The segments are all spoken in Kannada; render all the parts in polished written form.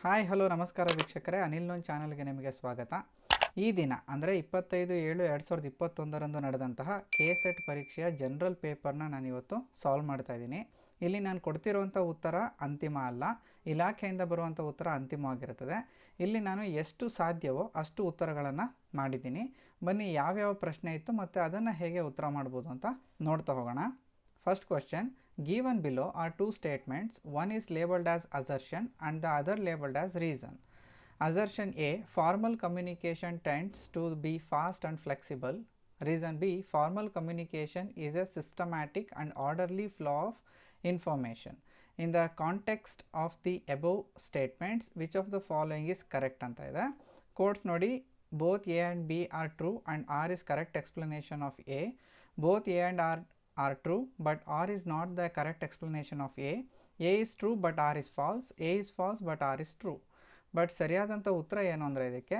ಹಾಯ್ ಹಲೋ ನಮಸ್ಕಾರ ವೀಕ್ಷಕರೇ, ಅನಿಲ್ ನೋನ್ ಚಾನಲ್ಗೆ ನಿಮಗೆ ಸ್ವಾಗತ. ಈ ದಿನ ಅಂದರೆ 25/7/2021 ನಡೆದಂತಹ KSET ಪರೀಕ್ಷೆಯ ಜನರಲ್ ಪೇಪರ್ನ ನಾನಿವತ್ತು ಸಾಲ್ವ್ ಮಾಡ್ತಾ ಇದ್ದೀನಿ. ಇಲ್ಲಿ ನಾನು ಕೊಡ್ತಿರುವಂಥ ಉತ್ತರ ಅಂತಿಮ ಅಲ್ಲ, ಇಲಾಖೆಯಿಂದ ಬರುವಂಥ ಉತ್ತರ ಅಂತಿಮವಾಗಿರುತ್ತದೆ. ಇಲ್ಲಿ ನಾನು ಎಷ್ಟು ಸಾಧ್ಯವೋ ಅಷ್ಟು ಉತ್ತರಗಳನ್ನು ಮಾಡಿದ್ದೀನಿ. ಬನ್ನಿ ಯಾವ್ಯಾವ ಪ್ರಶ್ನೆ ಇತ್ತು ಮತ್ತು ಅದನ್ನು ಹೇಗೆ ಉತ್ತರ ಮಾಡ್ಬೋದು ಅಂತ ನೋಡ್ತಾ ಹೋಗೋಣ. First question, given below are two statements. One is labeled as assertion and the other labeled as reason. Assertion A, formal communication tends to be fast and flexible. Reason B, formal communication is a systematic and orderly flow of information. In the context of the above statements, which of the following is correct anta ide. Quotes nodi, both A and B are true and R is correct explanation of A. Both A and R are true but R is not the correct explanation of A. A is true but R is false. A is false but R is true. But ಸರಿಯಾದಂಥ ಉತ್ತರ ಏನು ಅಂದರೆ ಇದಕ್ಕೆ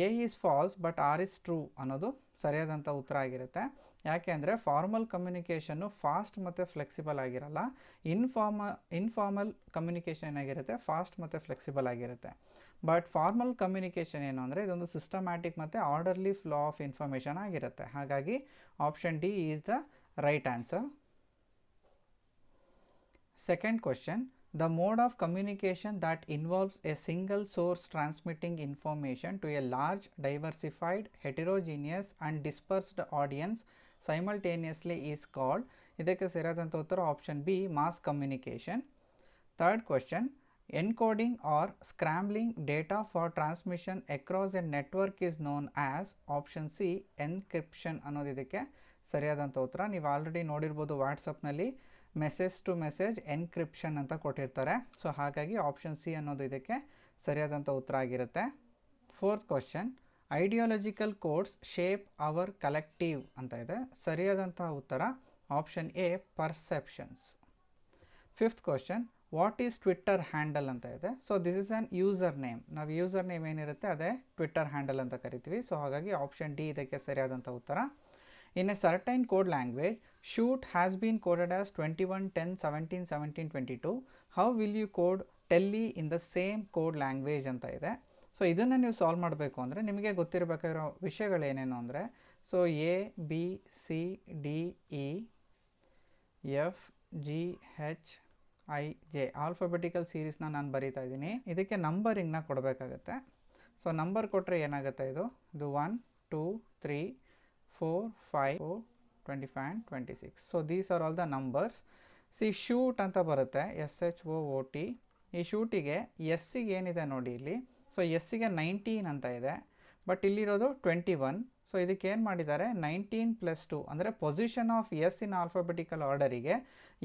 A is false but R is true ಅನ್ನೋದು ಸರಿಯಾದಂಥ ಉತ್ತರ ಆಗಿರುತ್ತೆ. ಯಾಕೆ ಅಂದರೆ ಫಾರ್ಮಲ್ ಕಮ್ಯುನಿಕೇಷನ್ನು ಫಾಸ್ಟ್ ಮತ್ತು ಫ್ಲೆಕ್ಸಿಬಲ್ ಆಗಿರಲ್ಲ. ಇನ್ಫಾರ್ಮಲ್ ಕಮ್ಯುನಿಕೇಷನ್ ಏನಾಗಿರುತ್ತೆ, ಫಾಸ್ಟ್ ಮತ್ತು ಫ್ಲೆಕ್ಸಿಬಲ್ ಆಗಿರುತ್ತೆ. ಬಟ್ ಫಾರ್ಮಲ್ ಕಮ್ಯುನಿಕೇಷನ್ ಏನು ಅಂದರೆ ಇದೊಂದು ಸಿಸ್ಟಮ್ಯಾಟಿಕ್ ಮತ್ತು ಆರ್ಡರ್ಲಿ ಫ್ಲೋ ಆಫ್ ಇನ್ಫಾರ್ಮೇಷನ್ ಆಗಿರುತ್ತೆ. ಹಾಗಾಗಿ option D is the right answer. Second question, the mode of communication that involves a single source transmitting information to a large, diversified, heterogeneous and dispersed audience simultaneously is called. ಇದಕ್ಕೆ ಸರಿಯಾದಂಥ ಉತ್ತರ option B, mass communication. Third question, encoding or scrambling data for transmission across a network is known as. Option C, encryption ಅನ್ನೋದು ಇದಕ್ಕೆ ಸರಿಯಾದಂಥ ಉತ್ತರ. ನೀವು ಆಲ್ರೆಡಿ ನೋಡಿರ್ಬೋದು ವಾಟ್ಸಪ್ನಲ್ಲಿ ಮೆಸೇಜ್ ಟು ಮೆಸೇಜ್ ಎನ್ಕ್ರಿಪ್ಷನ್ ಅಂತ ಕೊಟ್ಟಿರ್ತಾರೆ. ಸೊ ಹಾಗಾಗಿ ಆಪ್ಷನ್ ಸಿ ಅನ್ನೋದು ಇದಕ್ಕೆ ಸರಿಯಾದಂಥ ಉತ್ತರ ಆಗಿರುತ್ತೆ. Fourth question, ideological codes shape our collective ಅಂತ ಇದೆ. ಸರಿಯಾದಂಥ ಉತ್ತರ option A, perceptions. Fifth question, what is Twitter handle ಅಂತ ಇದೆ. So this is an user name. ನಾವು ಯೂಸರ್ ನೇಮ್ ಏನಿರುತ್ತೆ ಅದೇ ಟ್ವಿಟ್ಟರ್ ಹ್ಯಾಂಡಲ್ ಅಂತ ಕರಿತೀವಿ. ಸೊ ಹಾಗಾಗಿ ಆಪ್ಷನ್ ಡಿ ಇದಕ್ಕೆ ಸರಿಯಾದಂಥ ಉತ್ತರ. In a certain code language, shoot has been coded as 21, 10, 17, 17, 22. How will you code telly in the same code language ಅಂತ ಇದೆ. ಸೊ ಇದನ್ನು ನೀವು ಸಾಲ್ವ್ ಮಾಡಬೇಕು ಅಂದರೆ ನಿಮಗೆ ಗೊತ್ತಿರಬೇಕಾಗಿರೋ ವಿಷಯಗಳೇನೇನು ಅಂದರೆ, so A B C D E F G H I J alphabetical ಸೀರೀಸ್ನ ನಾನು ಬರೀತಾ ಇದ್ದೀನಿ. ಇದಕ್ಕೆ ನಂಬರಿಂಗ್ನ ಕೊಡಬೇಕಾಗತ್ತೆ. ಸೊ ನಂಬರ್ ಕೊಟ್ಟರೆ ಏನಾಗುತ್ತೆ, ಇದು 1 2 3 4 5 4 25 and 26. So these are all the numbers. C shoot ಅಂತ ಬರುತ್ತೆ, SHOOT. ಈ ಶೂಟಿಗೆ ಎಸ್ಸಿಗೆ ಏನಿದೆ ನೋಡಿ ಇಲ್ಲಿ, ಸೊ ಎಸ್ಸಿಗೆ 19 ಅಂತ ಇದೆ, ಬಟ್ ಇಲ್ಲಿರೋದು 21. ಸೊ ಇದಕ್ಕೆ ಏನು ಮಾಡಿದ್ದಾರೆ, 19 + 2 ಅಂದರೆ position of S in alphabetical ಆರ್ಡರಿಗೆ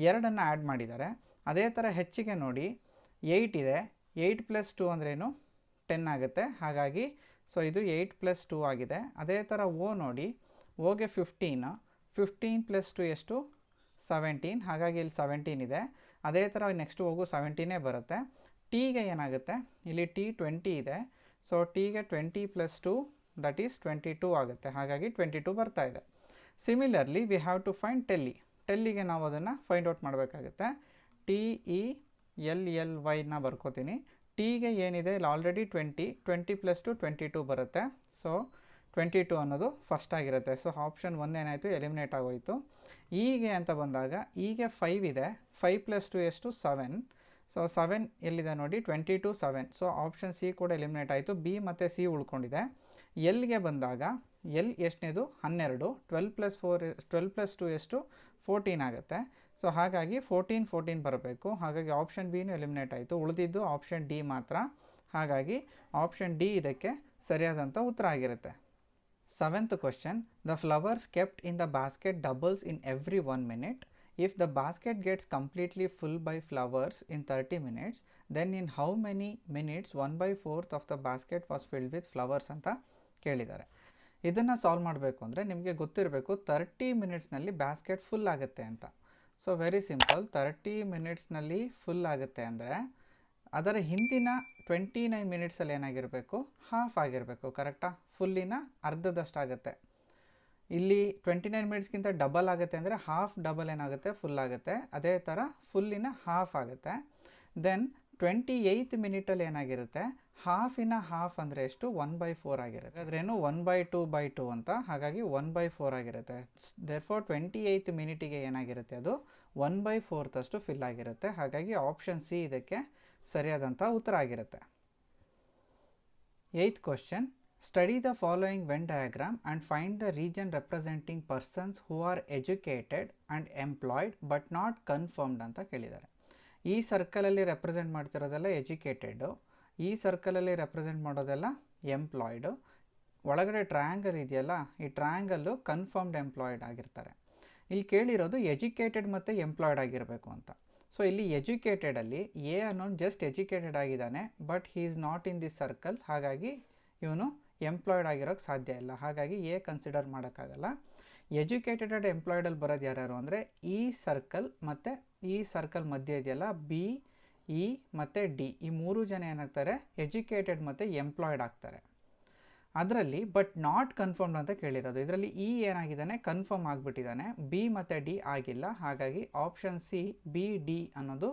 2 ಆ್ಯಡ್ ಮಾಡಿದ್ದಾರೆ. ಅದೇ ಥರ ಹೆಚ್ಚಿಗೆ ನೋಡಿ 8 ಇದೆ, 8 + 2 ಅಂದ್ರೇನು 10 ಆಗುತ್ತೆ. ಹಾಗಾಗಿ ಸೊ ಇದು 8 + 2 ಆಗಿದೆ. ಅದೇ ಥರ ಓ ನೋಡಿ, ಓಗೆ 15 + 2 ಎಷ್ಟು, 17. ಹಾಗಾಗಿ ಇಲ್ಲಿ 17 ಇದೆ. ಅದೇ ಥರ ನೆಕ್ಸ್ಟ್ ಹೋಗು 17 ಬರುತ್ತೆ. ಟೀಗೆ ಏನಾಗುತ್ತೆ, ಇಲ್ಲಿ ಟಿ 20 ಇದೆ. ಸೊ ಟೀಗೆ 20 + 2 ದಟ್ ಈಸ್ 22 ಆಗುತ್ತೆ. ಹಾಗಾಗಿ 22 ಬರ್ತಾ ಇದೆ. Similarly we have to find ಟೆಲ್ಲಿಗೆ ನಾವು ಅದನ್ನು ಫೈಂಡ್ ಔಟ್ ಮಾಡಬೇಕಾಗುತ್ತೆ. TELLY ಬರ್ಕೋತೀನಿ. ಟೀಗೆ ಏನಿದೆ ಇಲ್ಲಿ ಆಲ್ರೆಡಿ 20 + 2 22 ಬರುತ್ತೆ. ಸೊ 22 ಅನ್ನೋದು ಫಸ್ಟ್ ಆಗಿರುತ್ತೆ. ಸೊ ಆಪ್ಷನ್ 1 ಏನಾಯಿತು, ಎಲಿಮಿನೇಟ್ ಆಗೋಯಿತು. ಈಗೆ ಅಂತ ಬಂದಾಗ ಈಗೆ 5 ಇದೆ, 5 + 2 ಎಷ್ಟು, 7. ಸೊ 7 ಎಲ್ಲಿದೆ ನೋಡಿ, 22 7. ಸೊ ಆಪ್ಷನ್ ಸಿ ಕೂಡ ಎಲಿಮಿನೇಟ್ ಆಯಿತು. ಬಿ ಮತ್ತು ಸಿ ಉಳ್ಕೊಂಡಿದೆ. ಎಲ್ಗೆ ಬಂದಾಗ ಎಲ್ ಎಷ್ಟನೇದು, 12. 12 + 2 ಎಷ್ಟು, 14 ಆಗುತ್ತೆ. ಸೊ ಹಾಗಾಗಿ 14 ಬರಬೇಕು. ಹಾಗಾಗಿ ಆಪ್ಷನ್ ಬಿನೂ ಎಲಿಮಿನೇಟ್ ಆಯಿತು. ಉಳಿದಿದ್ದು ಆಪ್ಷನ್ ಡಿ ಮಾತ್ರ. ಹಾಗಾಗಿ ಆಪ್ಷನ್ ಡಿ ಇದಕ್ಕೆ ಸರಿಯಾದಂಥ ಉತ್ತರ ಆಗಿರುತ್ತೆ. Seventh question, the flowers kept in the basket doubles in every 1 minute. If the basket gets completely full by flowers in 30 minutes, then in how many minutes 1/4 of the basket was filled with flowers ಅಂತ ಕೇಳಿದ್ದಾರೆ. ಇದನ್ನು ಸಾಲ್ವ್ ಮಾಡಬೇಕು ಅಂದರೆ ನಿಮಗೆ ಗೊತ್ತಿರಬೇಕು 30 ಮಿನಿಟ್ಸ್ನಲ್ಲಿ ಬ್ಯಾಸ್ಕೆಟ್ ಫುಲ್ ಆಗುತ್ತೆ ಅಂತ. ಸೊ ವೆರಿ ಸಿಂಪಲ್, 30 ಮಿನಿಟ್ಸ್ನಲ್ಲಿ ಫುಲ್ ಆಗುತ್ತೆ ಅಂದರೆ ಅದರ ಹಿಂದಿನ 29 ಮಿನಿಟ್ಸಲ್ಲಿ ಏನಾಗಿರಬೇಕು, ಹಾಫ್ ಆಗಿರಬೇಕು. ಕರೆಕ್ಟಾ? ಫುಲ್ಲಿನ ಅರ್ಧದಷ್ಟಾಗುತ್ತೆ. ಇಲ್ಲಿ 29 ಮಿನಿಟ್ಸ್ಗಿಂತ ಡಬಲ್ ಆಗುತ್ತೆ ಅಂದರೆ ಹಾಫ್ ಡಬಲ್ ಏನಾಗುತ್ತೆ, ಫುಲ್ ಆಗುತ್ತೆ. ಅದೇ ಥರ ಫುಲ್ಲಿನ ಹಾಫ್ ಆಗುತ್ತೆ. ದೆನ್ 28th ಮಿನಿಟಲ್ಲಿ ಏನಾಗಿರುತ್ತೆ, ಹಾಫಿನ ಹಾಫ್ ಅಂದರೆ ಎಷ್ಟು, 1/4 ಆಗಿರುತ್ತೆ. ಅದ್ರೇನು 1/2/2 ಅಂತ, ಹಾಗಾಗಿ 1/4 ಆಗಿರುತ್ತೆ. ದೇರ್ಫೋರ್ 28th ಮಿನಿಟಿಗೆ ಏನಾಗಿರುತ್ತೆ, ಅದು 1/4 ಅಷ್ಟು ಫಿಲ್ ಆಗಿರುತ್ತೆ. ಹಾಗಾಗಿ ಆಪ್ಷನ್ ಸಿ ಇದಕ್ಕೆ ಸರಿಯಾದಂಥ ಉತ್ತರ ಆಗಿರುತ್ತೆ. 8th question, study the following when diagram and find the region representing persons who are educated and employed but not confirmed ಅಂತ ಕೇಳಿದ್ದಾರೆ. ಈ ಸರ್ಕಲಲ್ಲಿ ರೆಪ್ರೆಸೆಂಟ್ ಮಾಡ್ತಿರೋದೆಲ್ಲ ಎಜುಕೇಟೆಡು, ಈ ಸರ್ಕಲಲ್ಲಿ ರೆಪ್ರೆಸೆಂಟ್ ಮಾಡೋದೆಲ್ಲ ಎಂಪ್ಲಾಯ್ಡು, ಒಳಗಡೆ ಟ್ರಯಾಂಗಲ್ ಇದೆಯಲ್ಲ, ಈ ಟ್ರಯಾಂಗಲ್ಲು ಕನ್ಫರ್ಮ್ಡ್ ಎಂಪ್ಲಾಯ್ಡ್ ಆಗಿರ್ತಾರೆ. ಇಲ್ಲಿ ಕೇಳಿರೋದು ಎಜುಕೇಟೆಡ್ ಮತ್ತು ಎಂಪ್ಲಾಯ್ಡ್ ಆಗಿರಬೇಕು ಅಂತ. ಸೊ ಇಲ್ಲಿ ಎಜುಕೇಟೆಡಲ್ಲಿ ಎ ಅನ್ನೋನು ಜಸ್ಟ್ ಎಜುಕೇಟೆಡ್ ಆಗಿದ್ದಾನೆ, but he is not in this circle, ಹಾಗಾಗಿ ಇವನು ಎಂಪ್ಲಾಯ್ಡ್ ಆಗಿರೋಕ್ಕೆ ಸಾಧ್ಯ ಇಲ್ಲ, ಹಾಗಾಗಿ ಎ ಕನ್ಸಿಡರ್ ಮಾಡೋಕ್ಕಾಗಲ್ಲ. ಎಜುಕೇಟೆಡ್ ಆ್ಯಂಡ್ ಎಂಪ್ಲಾಯ್ಡಲ್ಲಿ ಬರೋದು ಯಾರ್ಯಾರು ಅಂದರೆ ಈ ಸರ್ಕಲ್ ಮತ್ತು ಈ ಸರ್ಕಲ್ ಮಧ್ಯೆ ಇದೆಯಲ್ಲ, ಬಿ, ಇ ಮತ್ತು ಡಿ, ಈ 3 ಜನ ಏನಾಗ್ತಾರೆ, ಎಜುಕೇಟೆಡ್ ಮತ್ತು ಎಂಪ್ಲಾಯ್ಡ್ ಆಗ್ತಾರೆ. ಅದರಲ್ಲಿ ಬಟ್ ನಾಟ್ ಕನ್ಫರ್ಮ್ಡ್ ಅಂತ ಕೇಳಿರೋದು. ಇದರಲ್ಲಿ ಇ ಏನಾಗಿದ್ದಾನೆ, ಕನ್ಫರ್ಮ್ ಆಗಿಬಿಟ್ಟಿದ್ದಾನೆ, ಬಿ ಮತ್ತು ಡಿ ಆಗಿಲ್ಲ, ಹಾಗಾಗಿ ಆಪ್ಷನ್ ಸಿ ಬಿ ಡಿ ಅನ್ನೋದು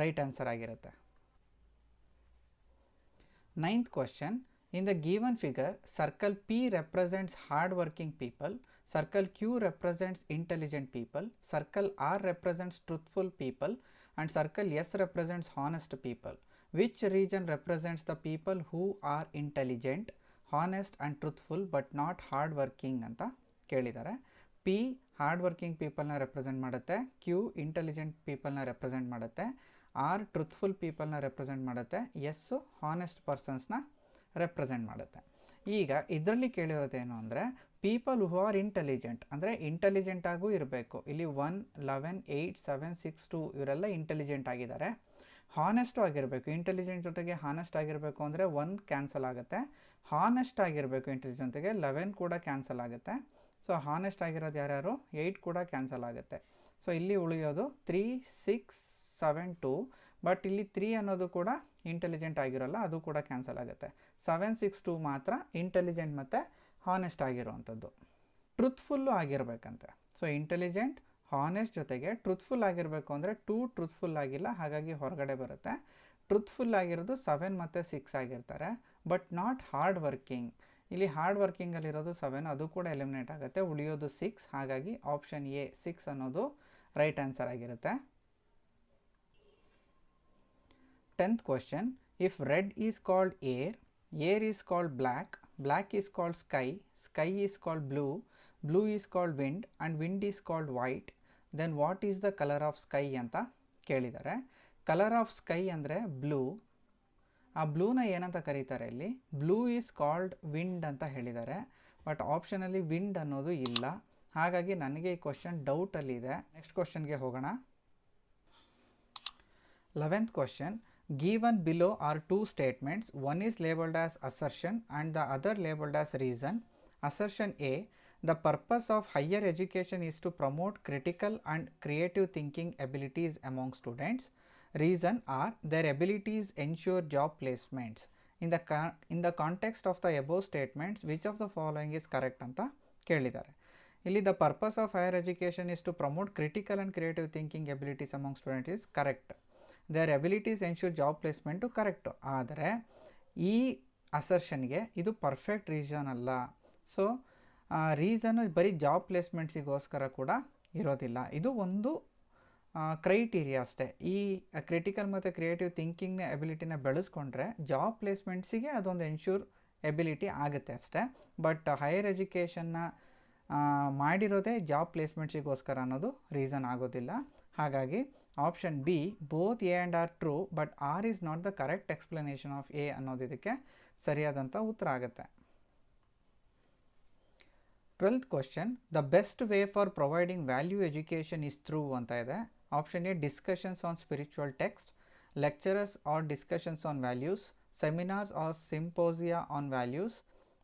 ರೈಟ್ ಆನ್ಸರ್ ಆಗಿರುತ್ತೆ. 9th question, in the given figure, circle P represents hard-working people, circle Q represents intelligent people, circle R represents truthful people, and circle S represents honest people. Which region represents the people who are intelligent, honest and truthful but not hard-working ಅಂತ ಕೇಳಿದ್ದಾರೆ. P hard-working peopleನ ರೆಪ್ರೆಸೆಂಟ್ ಮಾಡುತ್ತೆ, Q intelligent peopleನ ರೆಪ್ರೆಸೆಂಟ್ ಮಾಡುತ್ತೆ, R truthful peopleನ ರೆಪ್ರೆಸೆಂಟ್ ಮಾಡುತ್ತೆ, S honest personsನ ರೆಪ್ರೆಸೆಂಟ್ ಮಾಡುತ್ತೆ. ಈಗ ಇದರಲ್ಲಿ ಕೇಳಿರೋದೇನು ಅಂದರೆ ಪೀಪಲ್ ಹೂ ಆರ್ ಇಂಟೆಲಿಜೆಂಟ್ ಅಂದರೆ ಇಂಟೆಲಿಜೆಂಟ್ ಆಗೂ ಇರಬೇಕು. ಇಲ್ಲಿ 1, 11, 8, 7, 6, 2 ಇವರೆಲ್ಲ ಇಂಟೆಲಿಜೆಂಟ್ ಆಗಿದ್ದಾರೆ. ಹಾನೆಸ್ಟು ಆಗಿರಬೇಕು, ಇಂಟೆಲಿಜೆಂಟ್ ಜೊತೆಗೆ ಹಾನೆಸ್ಟ್ ಆಗಿರಬೇಕು ಅಂದರೆ 1 ಕ್ಯಾನ್ಸಲ್ ಆಗುತ್ತೆ. ಹಾನೆಸ್ಟ್ ಆಗಿರಬೇಕು ಇಂಟೆಲಿಜೆಂಟ್ ಜೊತೆಗೆ 11 ಕೂಡ ಕ್ಯಾನ್ಸಲ್ ಆಗುತ್ತೆ. ಸೊ ಹಾನೆಸ್ಟ್ ಆಗಿರೋದು ಯಾರ್ಯಾರು, 8 ಕೂಡ ಕ್ಯಾನ್ಸಲ್ ಆಗುತ್ತೆ. ಸೊ ಇಲ್ಲಿ ಉಳಿಯೋದು 3, 6, 7, 2, ಬಟ್ ಇಲ್ಲಿ 3 ಅನ್ನೋದು ಕೂಡ ಇಂಟೆಲಿಜೆಂಟ್ ಆಗಿರೋಲ್ಲ, ಅದು ಕೂಡ ಕ್ಯಾನ್ಸಲ್ ಆಗುತ್ತೆ. 7, 6, 2 ಮಾತ್ರ ಇಂಟೆಲಿಜೆಂಟ್ ಮತ್ತು ಹಾನೆಸ್ಟ್ ಆಗಿರುವಂಥದ್ದು. ಟ್ರುತ್ಫುಲ್ಲು ಆಗಿರಬೇಕಂತೆ. ಸೊ ಇಂಟೆಲಿಜೆಂಟ್, ಹಾನೆಸ್ಟ್ ಜೊತೆಗೆ ಟ್ರುತ್ಫುಲ್ ಆಗಿರಬೇಕು ಅಂದರೆ 2 ಟ್ರುತ್ಫುಲ್ ಆಗಿಲ್ಲ, ಹಾಗಾಗಿ ಹೊರಗಡೆ ಬರುತ್ತೆ. ಟ್ರುತ್ಫುಲ್ ಆಗಿರೋದು 7 ಮತ್ತು 6 ಆಗಿರ್ತಾರೆ, ಬಟ್ ನಾಟ್ ಹಾರ್ಡ್ ವರ್ಕಿಂಗ್. ಇಲ್ಲಿ ಹಾರ್ಡ್ ವರ್ಕಿಂಗಲ್ಲಿರೋದು 7, ಅದು ಕೂಡ ಎಲಿಮಿನೇಟ್ ಆಗುತ್ತೆ, ಉಳಿಯೋದು 6, ಹಾಗಾಗಿ ಆಪ್ಷನ್ ಎ 6 ಅನ್ನೋದು ರೈಟ್ ಆನ್ಸರ್ ಆಗಿರುತ್ತೆ. 10th question, if red is called air, air is called black, black is called sky, sky is called blue, blue is called wind and wind is called white, then what is the color of sky ಅಂತ ಕೇಳಿದ್ದಾರೆ. ಕಲರ್ ಆಫ್ ಸ್ಕೈ ಅಂದರೆ ಬ್ಲೂ. ಆ ಬ್ಲೂನ ಏನಂತ ಕರೀತಾರೆ, ಇಲ್ಲಿ ಬ್ಲೂ ಈಸ್ ಕಾಲ್ಡ್ ವಿಂಡ್ ಅಂತ ಹೇಳಿದ್ದಾರೆ, ಬಟ್ ಆಪ್ಷನಲ್ಲಿ ವಿಂಡ್ ಅನ್ನೋದು ಇಲ್ಲ, ಹಾಗಾಗಿ ನನಗೆ ಈ ಕ್ವಶನ್ ಡೌಟಲ್ಲಿದೆ. ನೆಕ್ಸ್ಟ್ ಕ್ವಶನ್ಗೆ ಹೋಗೋಣ. 11th question, given below are 2 statements, one is labeled as assertion and the other labeled as reason. Assertion A, the purpose of higher education is to promote critical and creative thinking abilities among students. Reason R, their abilities ensure job placements. In the context of the above statements, which of the following is correct ಅಂತ ಕೇಳಿದ್ದಾರೆ. ಇಲ್ಲಿ the purpose of higher education is to promote critical and creative thinking abilities among students is correct. Their abilities ensure job placement correct, ಆದರೆ ಈ ಅಸರ್ಷನ್ಗೆ ಇದು ಪರ್ಫೆಕ್ಟ್ ರೀಸನ್ ಅಲ್ಲ. ಸೊ ರೀಸನ್ನು ಬರೀ ಜಾಬ್ ಪ್ಲೇಸ್ಮೆಂಟ್ಸಿಗೋಸ್ಕರ ಕೂಡ ಇರೋದಿಲ್ಲ, ಇದು ಒಂದು ಕ್ರೈಟೀರಿಯಾ ಅಷ್ಟೇ. ಈ ಕ್ರಿಟಿಕಲ್ ಮತ್ತು ಕ್ರಿಯೇಟಿವ್ ಥಿಂಕಿಂಗ್ನ ಎಬಿಲಿಟಿನ ಬೆಳೆಸ್ಕೊಂಡ್ರೆ ಜಾಬ್ ಪ್ಲೇಸ್ಮೆಂಟ್ಸಿಗೆ ಅದೊಂದು ಎನ್ಶೂರ್ ಎಬಿಲಿಟಿ ಆಗುತ್ತೆ ಅಷ್ಟೇ. ಬಟ್ ಹೈಯರ್ ಎಜುಕೇಷನ್ನ ಮಾಡಿರೋದೇ ಜಾಬ್ ಪ್ಲೇಸ್ಮೆಂಟ್ಸಿಗೋಸ್ಕರ ಅನ್ನೋದು ರೀಸನ್ ಆಗೋದಿಲ್ಲ. ಹಾಗಾಗಿ option B both A and R true, but R is not the correct explanation of A ಅನ್ನೋದು ಇದಕ್ಕೆ ಸರಿಯಾದಂಥ ಉತ್ತರ ಆಗುತ್ತೆ. 12th question, the best way for providing value education is through ಅಂತ ಇದೆ. Option A discussions on spiritual text, lecturers or discussions on values, seminars or symposia on values,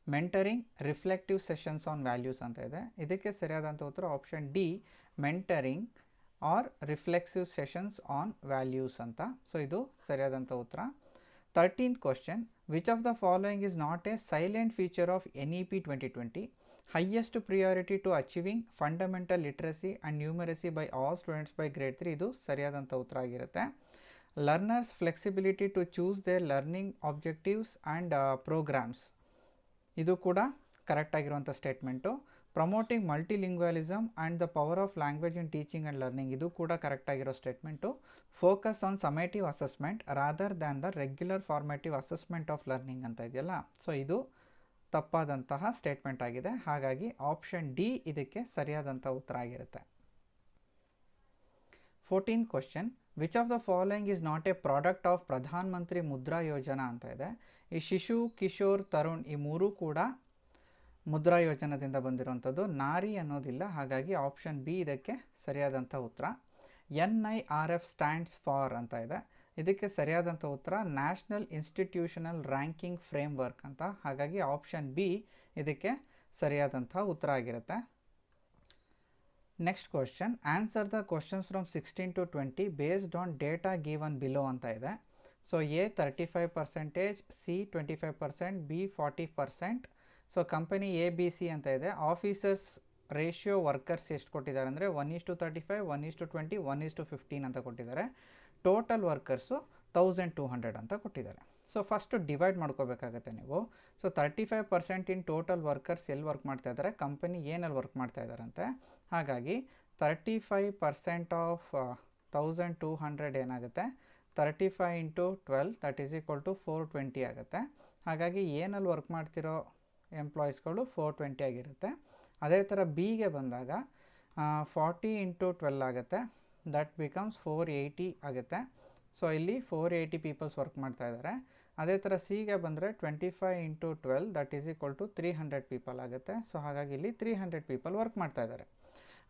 mentoring, reflective sessions on values ಅಂತ ಇದೆ. ಇದಕ್ಕೆ ಸರಿಯಾದಂಥ ಉತ್ತರ option D mentoring or reflexive sessions on values ಅಂತ. ಸೊ ಇದು ಸರಿಯಾದಂಥ ಉತ್ತರ. 13th question, which of the following is not a silent feature of NEP 2020? Highest priority to achieving fundamental literacy and numeracy by all students by grade 3, ಇದು ಸರಿಯಾದಂಥ ಉತ್ತರ ಆಗಿರುತ್ತೆ. Learners flexibility to choose their learning objectives and programmes, ಇದು ಕೂಡ ಕರೆಕ್ಟ್ ಆಗಿರುವಂಥ statement. Promoting multilingualism and the power of language in teaching and learning, ಇದು ಕೂಡ ಕರೆಕ್ಟ್ ಆಗಿರೋ statement. Focus on summative assessment rather than the regular formative assessment of learning ಅಂತ ಇದೆಯಲ್ಲ, ಸೊ ಇದು ತಪ್ಪಾದಂತಹ ಸ್ಟೇಟ್ಮೆಂಟ್ ಆಗಿದೆ. ಹಾಗಾಗಿ ಆಪ್ಷನ್ ಡಿ ಇದಕ್ಕೆ ಸರಿಯಾದಂಥ ಉತ್ತರ ಆಗಿರುತ್ತೆ. 14th question, which of the following is not A product of Pradhan Mantri Mudra ಯೋಜನಾ ಅಂತ ಇದೆ. ಈ ಶಿಶು, ಕಿಶೋರ್, ತರುಣ್ ಈ ಮೂರೂ ಕೂಡ ಮುದ್ರಾ ಯೋಜನಾದಿಂದ ಬಂದಿರುವಂಥದ್ದು. ನಾರಿ ಅನ್ನೋದಿಲ್ಲ, ಹಾಗಾಗಿ ಆಪ್ಷನ್ ಬಿ ಇದಕ್ಕೆ ಸರಿಯಾದಂಥ ಉತ್ತರ. NIRF ಸ್ಟ್ಯಾಂಡ್ಸ್ ಫಾರ್ ಅಂತ ಇದೆ, ಇದಕ್ಕೆ ಸರಿಯಾದಂಥ ಉತ್ತರ ನ್ಯಾಷನಲ್ ಇನ್ಸ್ಟಿಟ್ಯೂಷನಲ್ ರ್ಯಾಂಕಿಂಗ್ ಫ್ರೇಮ್ವರ್ಕ್ ಅಂತ. ಹಾಗಾಗಿ ಆಪ್ಷನ್ ಬಿ ಇದಕ್ಕೆ ಸರಿಯಾದಂಥ ಉತ್ತರ ಆಗಿರುತ್ತೆ. Next question, answer the questions from 16 to 20 based on data given below ಅಂತ ಇದೆ. So A 35%, C 25%, B 40%. So company ABC ಅಂತ ಇದೆ. ಆಫೀಸರ್ಸ್ ರೇಷಿಯೋ ವರ್ಕರ್ಸ್ ಎಷ್ಟು ಕೊಟ್ಟಿದ್ದಾರೆ ಅಂದರೆ 1:35, 1:20, 1:15 ಅಂತ ಕೊಟ್ಟಿದ್ದಾರೆ. ಟೋಟಲ್ ವರ್ಕರ್ಸು 1200 ಅಂತ ಕೊಟ್ಟಿದ್ದಾರೆ. ಸೊ ಫಸ್ಟು ಡಿವೈಡ್ ಮಾಡ್ಕೋಬೇಕಾಗತ್ತೆ ನೀವು. ಸೊ 35% ಇನ್ ಟೋಟಲ್ ವರ್ಕರ್ಸ್ ಎಲ್ಲಿ ವರ್ಕ್ ಮಾಡ್ತಾ ಇದ್ದಾರೆ, ಕಂಪನಿ ಏನಲ್ಲಿ ವರ್ಕ್ ಮಾಡ್ತಾ ಇದ್ದಾರಂತೆ. ಹಾಗಾಗಿ 35% ಆಫ್ 1200 ಏನಾಗುತ್ತೆ, 35 × 12 ದಟ್ ಈಸ್ ಈಕ್ವಲ್ ಟು 420 ಆಗುತ್ತೆ. ಹಾಗಾಗಿ ಏನಲ್ಲಿ ವರ್ಕ್ ಮಾಡ್ತಿರೋ ಎಂಪ್ಲಾಯೀಸ್ಗಳು 420 ಆಗಿರುತ್ತೆ. ಅದೇ ಥರ ಬಿಗೆ ಬಂದಾಗ 40 × 12 ಆಗುತ್ತೆ, ದಟ್ ಬಿಕಮ್ಸ್ 480 ಆಗುತ್ತೆ. ಸೊ ಇಲ್ಲಿ 480 ಪೀಪಲ್ಸ್ ವರ್ಕ್ ಮಾಡ್ತಾ ಇದ್ದಾರೆ. ಅದೇ ಥರ ಸಿಗೆ ಬಂದರೆ 25 × 12 that is equal to 300 people ಆಗುತ್ತೆ. ಸೊ ಹಾಗಾಗಿ ಇಲ್ಲಿ 300 ಪೀಪಲ್ ವರ್ಕ್ ಮಾಡ್ತಾ ಇದ್ದಾರೆ.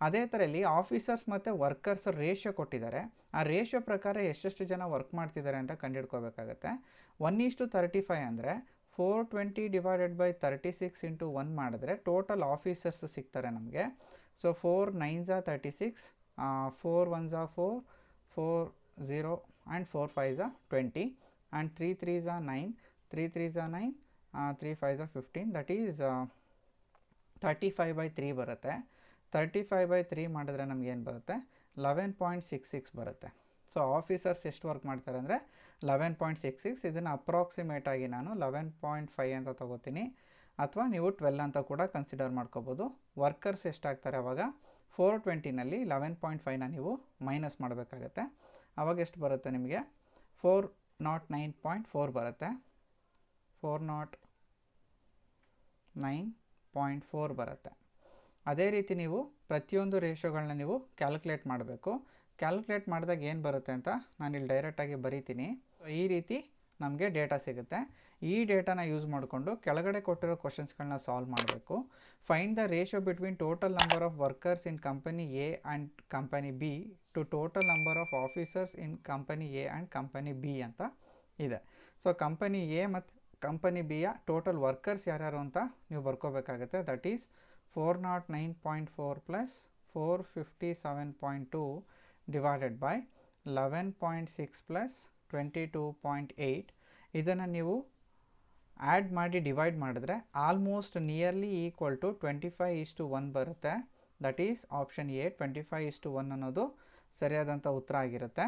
ಅದೇ ಥರ ಇಲ್ಲಿ ಆಫೀಸರ್ಸ್ ಮತ್ತು ವರ್ಕರ್ಸ್ ರೇಷಿಯೋ ಕೊಟ್ಟಿದ್ದಾರೆ. ಆ ರೇಷಿಯೋ ಪ್ರಕಾರ ಎಷ್ಟೆಷ್ಟು ಜನ ವರ್ಕ್ ಮಾಡ್ತಿದ್ದಾರೆ ಅಂತ ಕಂಡುಹಿಡ್ಕೋಬೇಕಾಗತ್ತೆ. 1:35 ಅಂದರೆ 420 ಡಿವೈಡೆಡ್ ಬೈ 36 × 1 ಮಾಡಿದ್ರೆ ಟೋಟಲ್ ಆಫೀಸರ್ಸ್ ಸಿಗ್ತಾರೆ ನಮಗೆ. So 4 9s are 36, 4 1s are 4, 4 0 and 4 5s are 20 and 3 3s are 9, 3 3s are 9, 3 5s are 15. That is 35/3 ಬರುತ್ತೆ. 35/3 ಮಾಡಿದ್ರೆ ನಮ್ಗೆ ಏನು ಬರುತ್ತೆ, 11.66 ಬರುತ್ತೆ. ಸೊ ಆಫೀಸರ್ಸ್ ಎಷ್ಟು ವರ್ಕ್ ಮಾಡ್ತಾರೆ ಅಂದರೆ 11.66. ಇದನ್ನು ಅಪ್ರಾಕ್ಸಿಮೇಟ್ ಆಗಿ ನಾನು 11.5 ಅಂತ ತಗೋತೀನಿ, ಅಥವಾ ನೀವು 12 ಅಂತ ಕೂಡ ಕನ್ಸಿಡರ್ ಮಾಡ್ಕೋಬೋದು. ವರ್ಕರ್ಸ್ ಎಷ್ಟಾಗ್ತಾರೆ ಅವಾಗ 420ನಲ್ಲಿ 11.5ನ ನೀವು ಮೈನಸ್ ಮಾಡಬೇಕಾಗತ್ತೆ. ಅವಾಗ ಎಷ್ಟು ಬರುತ್ತೆ ನಿಮಗೆ, 409.4 ಬರುತ್ತೆ. 409.4 ಬರುತ್ತೆ. ಅದೇ ರೀತಿ ನೀವು ಪ್ರತಿಯೊಂದು ರೇಷಿಯೋಗಳನ್ನ ನೀವು ಕ್ಯಾಲ್ಕುಲೇಟ್ ಮಾಡಬೇಕು. ಕ್ಯಾಲ್ಕುಲೇಟ್ ಮಾಡಿದಾಗ ಏನು ಬರುತ್ತೆ ಅಂತ ನಾನಿಲ್ಲಿ ಡೈರೆಕ್ಟಾಗಿ ಬರೀತೀನಿ. ಈ ರೀತಿ ನಮಗೆ ಡೇಟಾ ಸಿಗುತ್ತೆ. ಈ ಡೇಟಾನ ಯೂಸ್ ಮಾಡಿಕೊಂಡು ಕೆಳಗಡೆ ಕೊಟ್ಟಿರೋ ಕ್ವಶನ್ಸ್ಗಳನ್ನ ಸಾಲ್ವ್ ಮಾಡಬೇಕು. Find the ratio between total number of workers in company A and company B to total number of officers in company A and company B ಅಂತ ಇದೆ. ಸೊ ಕಂಪನಿ ಎ ಮತ್ತು ಕಂಪನಿ ಬಿಯ ಟೋಟಲ್ ವರ್ಕರ್ಸ್ ಯಾರ್ಯಾರು ಅಂತ ನೀವು ಬರ್ಕೋಬೇಕಾಗುತ್ತೆ. That is 409.4 plus 457.2 divided by 11.6 plus 22.8. ಇದನ್ನು ನೀವು ಆ್ಯಡ್ ಮಾಡಿ ಡಿವೈಡ್ ಮಾಡಿದ್ರೆ ಆಲ್ಮೋಸ್ಟ್ ನಿಯರ್ಲಿ ಈಕ್ವಲ್ ಟು 25:1 ಬರುತ್ತೆ. ದಟ್ ಈಸ್ ಆಪ್ಷನ್ ಎ 25:1 ಅನ್ನೋದು ಸರಿಯಾದಂಥ ಉತ್ತರ ಆಗಿರುತ್ತೆ.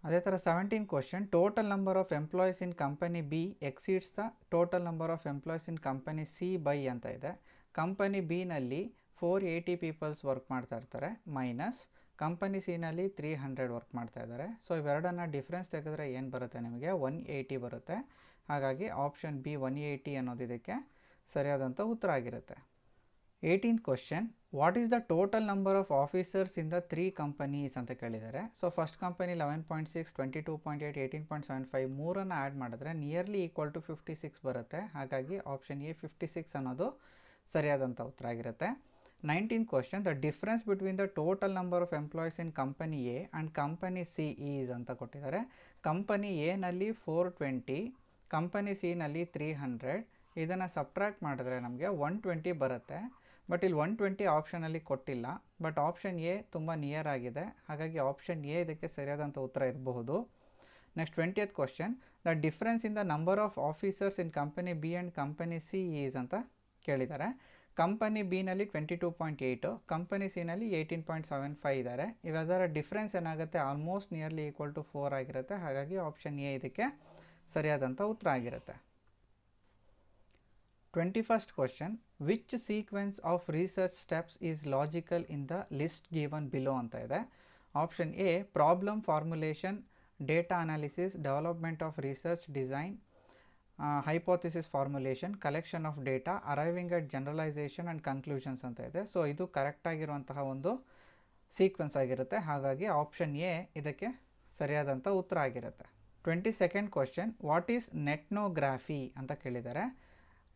ಅದೇ ಥರ 17th question, total number of employees in company B exceeds the total number of employees in company C by ಅಂತ ಇದೆ. ಕಂಪನಿ ಬಿನಲ್ಲಿ 480 ಪೀಪಲ್ಸ್ ವರ್ಕ್ ಮಾಡ್ತಾ ಇರ್ತಾರೆ, ಮೈನಸ್ ಕಂಪನಿ ಸಿನಲ್ಲಿ 300 ವರ್ಕ್ ಮಾಡ್ತಾ ಇದ್ದಾರೆ. ಸೊ ಇವೆರಡನ್ನ ಡಿಫ್ರೆನ್ಸ್ ತೆಗೆದ್ರೆ ಏನು ಬರುತ್ತೆ ನಿಮಗೆ, 180 ಬರುತ್ತೆ. ಹಾಗಾಗಿ ಆಪ್ಷನ್ ಬಿ 180 ಅನ್ನೋದು ಇದಕ್ಕೆ ಸರಿಯಾದಂಥ ಉತ್ತರ ಆಗಿರುತ್ತೆ. 18th question, what is the total number of officers in the 3 companies ಅಂತ ಕೇಳಿದ್ದಾರೆ. ಸೊ ಫಸ್ಟ್ ಕಂಪನಿ 11.6, 22.8, 18.75 ಮೂರನ್ನು ಆ್ಯಡ್ ಮಾಡಿದ್ರೆ ನಿಯರ್ಲಿ ಈಕ್ವಲ್ ಟು 56 ಬರುತ್ತೆ. ಹಾಗಾಗಿ ಆಪ್ಷನ್ ಎ 56 ಅನ್ನೋದು ಸರಿಯಾದಂಥ ಉತ್ತರ ಆಗಿರುತ್ತೆ. 19th question, the difference between the total number of employees in company A and company C is ಅಂತ ಕೊಟ್ಟಿದ್ದಾರೆ. ಕಂಪನಿ ಎನಲ್ಲಿ 420, ಕಂಪನಿ ಸಿನಲ್ಲಿ 300. ಇದನ್ನು ಸಬ್ಟ್ರಾಕ್ಟ್ ಮಾಡಿದ್ರೆ ನಮಗೆ 120 ಬರುತ್ತೆ. ಬಟ್ ಇಲ್ಲಿ 120 ಆಪ್ಷನಲ್ಲಿ ಕೊಟ್ಟಿಲ್ಲ, ಬಟ್ ಆಪ್ಷನ್ ಎ ತುಂಬ ನಿಯರ್ ಆಗಿದೆ. ಹಾಗಾಗಿ ಆಪ್ಷನ್ ಎ ಇದಕ್ಕೆ ಸರಿಯಾದಂಥ ಉತ್ತರ ಇರಬಹುದು. Next 20th question, the difference in the number of officers in company B and company C is ಅಂತ ಕೇಳಿದ್ದಾರೆ. ಕಂಪನಿ ಬಿನಲ್ಲಿ 22.8, ಕಂಪನಿ ಸಿನಲ್ಲಿ 18.75 ಇದ್ದಾರೆ. ಇವೆರಡರ ಡಿಫ್ರೆನ್ಸ್ ಏನಾಗುತ್ತೆ, ಆಲ್ಮೋಸ್ಟ್ ನಿಯರ್ಲಿ ಈಕ್ವಲ್ ಟು 4 ಆಗಿರುತ್ತೆ. ಹಾಗಾಗಿ ಆಪ್ಷನ್ ಎ ಇದಕ್ಕೆ ಸರಿಯಾದಂಥ ಉತ್ತರ ಆಗಿರುತ್ತೆ. 21st question, which sequence of research steps is logical in the list given below ಅಂತ ಇದೆ. Option A problem formulation, data analysis, development of research design, hypothesis formulation, collection of data, arriving at generalisation and conclusions ಅಂತ ಇದೆ. ಸೊ ಇದು ಕರೆಕ್ಟ್ ಆಗಿರುವಂತಹ ಒಂದು ಸೀಕ್ವೆನ್ಸ್ ಆಗಿರುತ್ತೆ. ಹಾಗಾಗಿ ಆಪ್ಷನ್ ಎ ಇದಕ್ಕೆ ಸರಿಯಾದಂಥ ಉತ್ತರ ಆಗಿರುತ್ತೆ. 22nd question, what is netnography ಅಂತ ಕೇಳಿದ್ದಾರೆ.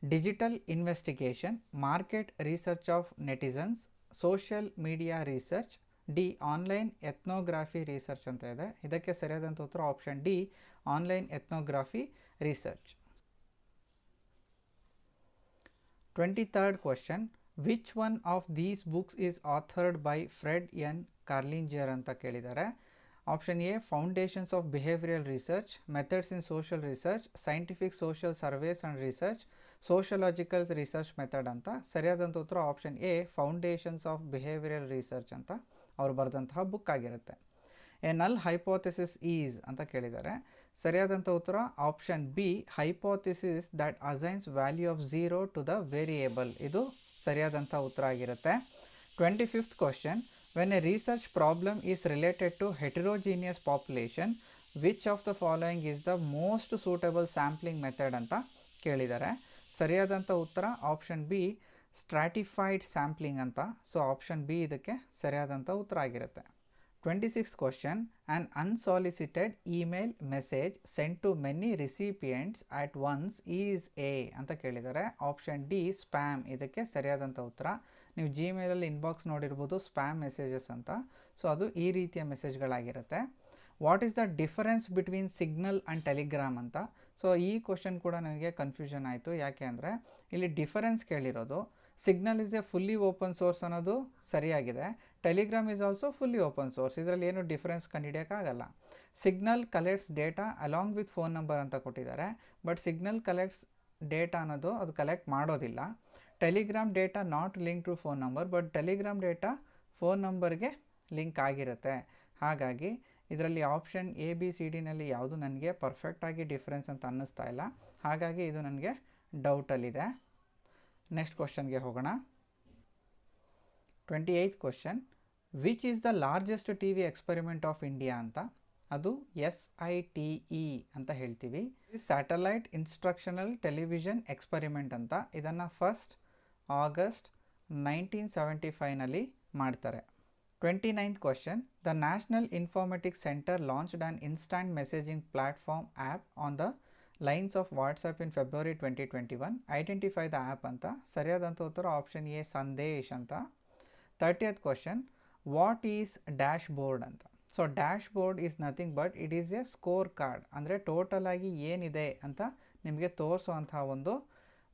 Digital investigation, market research of netizens, social media research, D online ethnography research ಅಂತ ಇದೆ. ಇದಕ್ಕೆ ಸರಿಯಾದಂಥ ಉತ್ತರ option D online ethnography research. 23rd question, which one of these books is authored by Fred N Kerlinger ಅಂತ ಕೇಳಿದ್ದಾರೆ. Option A foundations of behavioural research, methods in social research, scientific social surveys and research, sociological research method ಅಂತ. ಸರಿಯಾದಂಥ ಉತ್ತರ option A foundations of behavioural research ಅಂತ ಅವರು ಬರೆದಂತಹ ಬುಕ್ ಆಗಿರುತ್ತೆ. ಎ ನಲ್ ಹೈಪೋಥೆಸಿಸ್ ಈಸ್ ಅಂತ ಕೇಳಿದ್ದಾರೆ. ಸರಿಯಾದಂಥ ಉತ್ತರ option B hypothesis that assigns value of 0 to the variable. ಇದು ಸರಿಯಾದಂಥ ಉತ್ತರ ಆಗಿರುತ್ತೆ. 25th question, when a research problem is related to heterogeneous population, which of the following is the most suitable sampling method ಅಂತ ಕೇಳಿದ್ದಾರೆ. ಸರಿಯಾದಂಥ ಉತ್ತರ ಆಪ್ಷನ್ ಬಿ ಸ್ಟ್ರಾಟಿಫೈಡ್ ಸ್ಯಾಂಪ್ಲಿಂಗ್ ಅಂತ. ಸೊ ಆಪ್ಷನ್ ಬಿ ಇದಕ್ಕೆ ಸರಿಯಾದಂಥ ಉತ್ತರ ಆಗಿರುತ್ತೆ. 26th question, an unsolicited email message sent to many recipients at once is a ಅಂತ ಕೇಳಿದ್ದಾರೆ. ಆಪ್ಷನ್ ಡಿ ಸ್ಪ್ಯಾಮ್ ಇದಕ್ಕೆ ಸರಿಯಾದಂಥ ಉತ್ತರ. ನೀವು ಜಿಮೇಲಲ್ಲಿ ಇನ್ಬಾಕ್ಸ್ ನೋಡಿರ್ಬೋದು ಸ್ಪ್ಯಾಮ್ ಮೆಸೇಜಸ್ ಅಂತ. ಸೊ ಅದು ಈ ರೀತಿಯ ಮೆಸೇಜ್ಗಳಾಗಿರುತ್ತೆ. What is the difference between Signal and Telegram ಅಂತ. ಸೊ ಈ ಕ್ವಶನ್ ಕೂಡ ನನಗೆ ಕನ್ಫ್ಯೂಷನ್ ಆಯಿತು. ಯಾಕೆ ಅಂದರೆ ಇಲ್ಲಿ ಡಿಫರೆನ್ಸ್ ಕೇಳಿರೋದು. Signal is a fully open source ಅನ್ನೋದು ಸರಿಯಾಗಿದೆ. Telegram is also fully open source. ಇದರಲ್ಲಿ ಏನು ಡಿಫರೆನ್ಸ್ ಕಂಡುಹಿಡಿಯೋಕ್ಕಾಗಲ್ಲ. Signal collects data along with phone number ಅಂತ ಕೊಟ್ಟಿದ್ದಾರೆ. ಬಟ್ ಸಿಗ್ನಲ್ ಕಲೆಕ್ಟ್ಸ್ ಡೇಟಾ ಅನ್ನೋದು ಅದು ಕಲೆಕ್ಟ್ ಮಾಡೋದಿಲ್ಲ. Telegram data not link to phone number, but Telegram data phone ನಂಬರ್ಗೆ ಲಿಂಕ್ ಆಗಿರುತ್ತೆ. ಹಾಗಾಗಿ ಇದರಲ್ಲಿ ಆಪ್ಷನ್ ಎ ಬಿ ಸಿ ಡಿನಲ್ಲಿ ಯಾವುದು ನನಗೆ ಪರ್ಫೆಕ್ಟಾಗಿ ಡಿಫ್ರೆನ್ಸ್ ಅಂತ ಅನ್ನಿಸ್ತಾ ಇಲ್ಲ. ಹಾಗಾಗಿ ಇದು ನನಗೆ ಡೌಟಲ್ಲಿದೆ. ನೆಕ್ಸ್ಟ್ ಕ್ವಶನ್ಗೆ ಹೋಗೋಣ. 28th question, which is the largest T V experiment of India ಅಂತ. ಅದು SITE ಅಂತ ಹೇಳ್ತೀವಿ. ಸ್ಯಾಟಲೈಟ್ ಇನ್ಸ್ಟ್ರಕ್ಷನಲ್ ಟೆಲಿವಿಷನ್ ಎಕ್ಸ್ಪೆರಿಮೆಂಟ್ ಅಂತ. ಇದನ್ನು 1st August 1975ನಲ್ಲಿ ಮಾಡ್ತಾರೆ. 29th question, the National Informatics Center launched an instant messaging platform app on the lines of WhatsApp in February 2021. Identify the app ಅಂತ. ಸರಿಯಾದಂಥ ಉತ್ತರ ಆಪ್ಷನ್ ಎ ಸಂದೇಶ್ ಅಂತ. 30th question, what is dashboard ಅಂತ. So dashboard is nothing but it is a score card. ಅಂದರೆ ಟೋಟಲ್ ಆಗಿ ಏನಿದೆ ಅಂತ ನಿಮಗೆ ತೋರಿಸುವಂತಹ ಒಂದು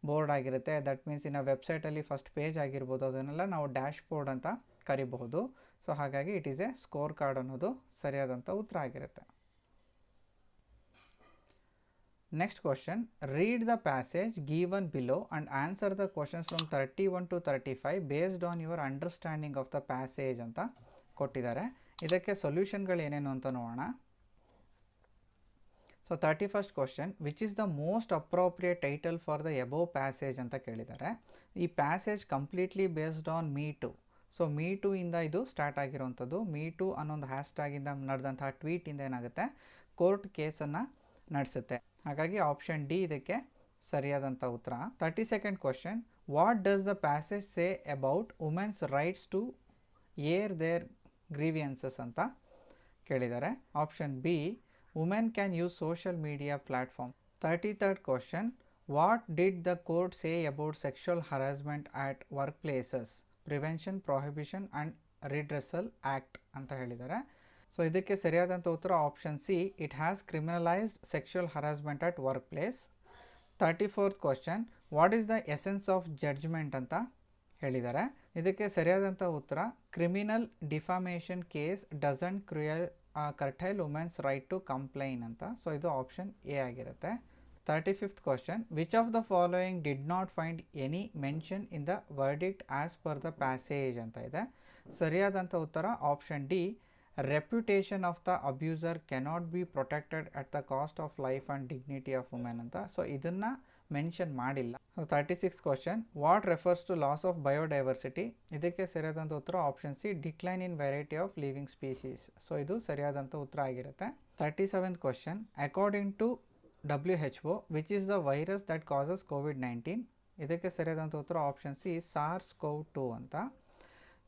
ಬೋರ್ಡ್ ಆಗಿರುತ್ತೆ. ದಟ್ ಮೀನ್ಸ್ ಇನ್ನು ವೆಬ್ಸೈಟಲ್ಲಿ ಫಸ್ಟ್ ಪೇಜ್ ಆಗಿರ್ಬೋದು, ಅದನ್ನೆಲ್ಲ ನಾವು ಡ್ಯಾಶ್ ಬೋರ್ಡ್ ಅಂತ ಕರಿಬಹುದು. ಸೊ ಹಾಗಾಗಿ it is a score card ಅನ್ನೋದು ಸರಿಯಾದಂಥ ಉತ್ತರ ಆಗಿರುತ್ತೆ. Next question, read the passage given below and answer the questions from 31 to 35 based on your understanding of the passage ಅಂತ ಕೊಟ್ಟಿದ್ದಾರೆ. ಇದಕ್ಕೆ ಸೊಲ್ಯೂಷನ್ಗಳು ಏನೇನು ಅಂತ ನೋಡೋಣ. So 31st question, which is the most appropriate title for the above passage ಅಂತ ಕೇಳಿದ್ದಾರೆ. ಈ passage completely based on me too. So me too ಇಂದ ಇದು ಸ್ಟಾರ್ಟ್ ಆಗಿರುವಂಥದ್ದು. ಮೀ ಟು ಅನ್ನೊಂದು ಹ್ಯಾಶ್ಟ್ಯಾಗಿಂದ ನಡೆದಂತಹ ಟ್ವೀಟಿಂದ ಏನಾಗುತ್ತೆ, ಕೋರ್ಟ್ ಕೇಸನ್ನು ನಡೆಸುತ್ತೆ. ಹಾಗಾಗಿ ಆಪ್ಷನ್ ಡಿ ಇದಕ್ಕೆ ಸರಿಯಾದಂಥ ಉತ್ತರ. 32nd question, what does the passage say about women's rights to air their grievances ಅಂತ ಕೇಳಿದ್ದಾರೆ. Option B women can use social media platform. 33rd question, what did the court say about sexual harassment at workplaces prevention prohibition and redressal act ಅಂತ ಹೇಳಿದ್ದಾರೆ. ಸೊ ಇದಕ್ಕೆ ಸರಿಯಾದಂಥ ಉತ್ತರ option C, it has criminalised sexual harassment at workplace. 34th question, what is the essence of judgment ಅಂತ ಹೇಳಿದ್ದಾರೆ. ಇದಕ್ಕೆ ಸರಿಯಾದಂಥ ಉತ್ತರ criminal defamation case doesn't curtail women's right to complain ಅಂತ. ಸೊ ಇದು ಆಪ್ಷನ್ ಎ ಆಗಿರುತ್ತೆ. 35th question, which of the following did not find any mention in the verdict as per the passage ಅಂತ ಇದೆ. ಸರಿಯಾದಂಥ ಉತ್ತರ option D, reputation of the abuser cannot be protected at the cost of life and dignity of women ಅಂತ. ಸೊ ಇದನ್ನು ಮೆನ್ಷನ್ ಮಾಡಿಲ್ಲ. So 36th question, what refers to loss of biodiversity? ಇದಕ್ಕೆ ಸರಿಯಾದಂಥ ಉತ್ತರ option C, decline in variety of living species. So ಇದು ಸರಿಯಾದಂಥ ಉತ್ತರ ಆಗಿರುತ್ತೆ. 37th question, according to WHO, which is the virus that causes COVID-19? ಇದಕ್ಕೆ ಸರಿಯಾದಂಥ ಉತ್ತರ ಆಪ್ಷನ್ ಸಿ, SARS-CoV-2 ಅಂತ.